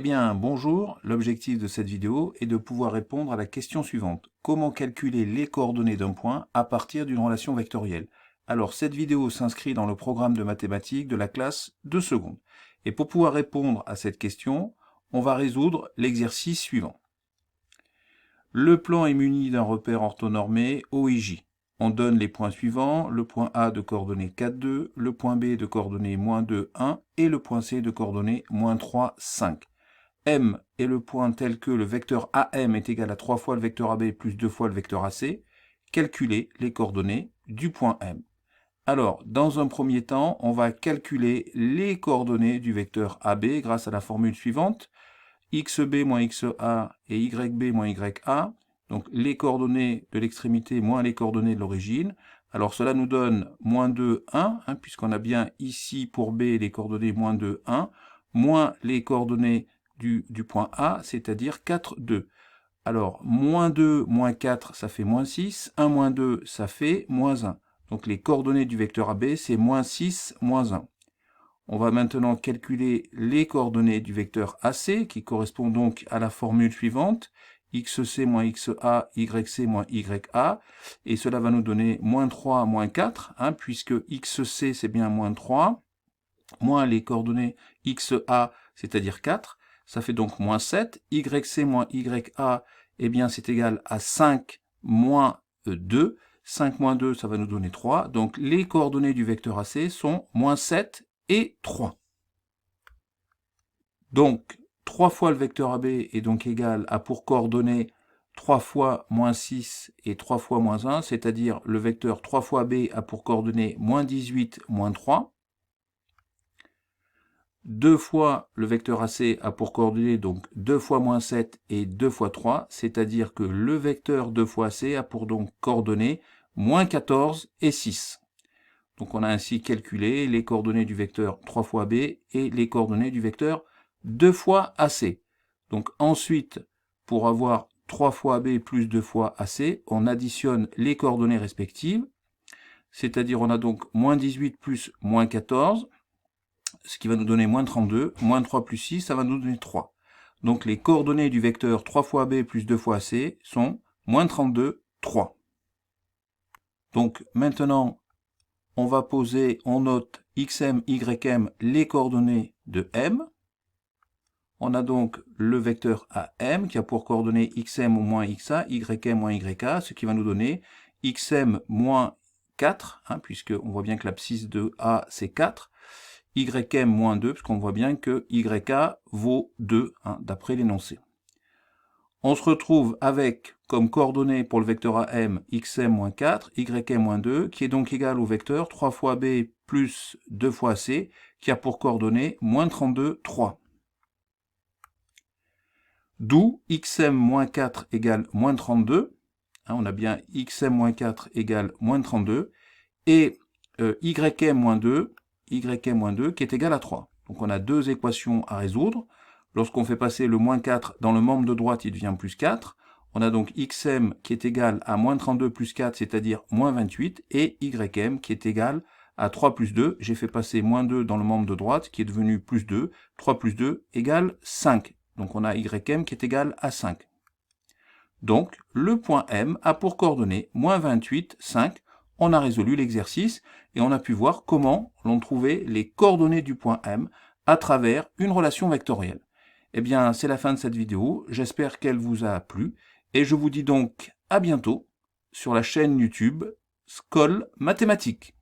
bien, bonjour, l'objectif de cette vidéo est de pouvoir répondre à la question suivante. Comment calculer les coordonnées d'un point à partir d'une relation vectorielle? Alors, cette vidéo s'inscrit dans le programme de mathématiques de la classe de seconde. Et pour pouvoir répondre à cette question, on va résoudre l'exercice suivant. Le plan est muni d'un repère orthonormé O et J. On donne les points suivants, le point A de coordonnées 4, 2, le point B de coordonnées -2, 1 et le point C de coordonnées -3, 5. M est le point tel que le vecteur AM est égal à 3 fois le vecteur AB plus 2 fois le vecteur AC. Calculer les coordonnées du point M. Alors, dans un premier temps, on va calculer les coordonnées du vecteur AB grâce à la formule suivante. XB moins XA et YB moins YA. Donc, les coordonnées de l'extrémité moins les coordonnées de l'origine. Alors, cela nous donne -2, 1, puisqu'on a bien ici pour B les coordonnées -2, 1, moins les coordonnées du point A, c'est-à-dire 4, 2. Alors, -2, -4, ça fait -6, 1, -2, ça fait -1. Donc, les coordonnées du vecteur AB, c'est -6, -1. On va maintenant calculer les coordonnées du vecteur AC, qui correspond donc à la formule suivante, XC moins XA, YC moins YA, et cela va nous donner -3, -4, puisque XC c'est bien -3, moins les coordonnées XA, c'est-à-dire 4, ça fait donc -7, YC moins YA, eh bien c'est égal à 5 moins 2, 5 moins 2, ça va nous donner 3, donc les coordonnées du vecteur AC sont -7 et 3. Donc, 3 fois le vecteur AB est donc égal à pour coordonnées 3 fois -6 et 3 fois -1, c'est-à-dire le vecteur 3 fois AB a pour coordonnées -18, -3. 2 fois le vecteur AC a pour coordonnées donc 2 fois -7 et 2 fois 3, c'est-à-dire que le vecteur 2 fois AC a pour donc coordonnées -14 et 6. Donc on a ainsi calculé les coordonnées du vecteur 3 fois B et les coordonnées du vecteur 2 fois AC. Donc ensuite, pour avoir 3 fois AB plus 2 fois AC, on additionne les coordonnées respectives, c'est-à-dire on a donc -18 plus -14, ce qui va nous donner -32, -3 plus 6, ça va nous donner 3. Donc les coordonnées du vecteur 3 fois B plus 2 fois AC sont -32, 3. Donc maintenant, on va poser, on note xm, ym, les coordonnées de M. On a donc le vecteur AM qui a pour coordonnées xm moins xa, ym moins yk, ce qui va nous donner xm moins 4, puisque on voit bien que l'abscisse de A c'est 4, ym moins 2, puisqu'on voit bien que yk vaut 2, d'après l'énoncé. On se retrouve avec comme coordonnées pour le vecteur AM xm moins 4, ym moins 2, qui est donc égal au vecteur 3 fois B plus 2 fois C, qui a pour coordonnées -32, 3. D'où xm moins 4 égale -32, on a bien xm moins 4 égale -32, et ym moins 2 qui est égal à 3. Donc on a deux équations à résoudre. Lorsqu'on fait passer le -4 dans le membre de droite, il devient +4. On a donc xm qui est égal à -32 plus 4, c'est-à-dire -28, et ym qui est égal à 3 plus 2. J'ai fait passer -2 dans le membre de droite, qui est devenu +2. 3 plus 2 égale 5. Donc on a ym qui est égal à 5. Donc le point M a pour coordonnées -28, 5. On a résolu l'exercice et on a pu voir comment l'on trouvait les coordonnées du point M à travers une relation vectorielle. Eh bien, c'est la fin de cette vidéo. J'espère qu'elle vous a plu et je vous dis donc à bientôt sur la chaîne YouTube Skol Mathématiques.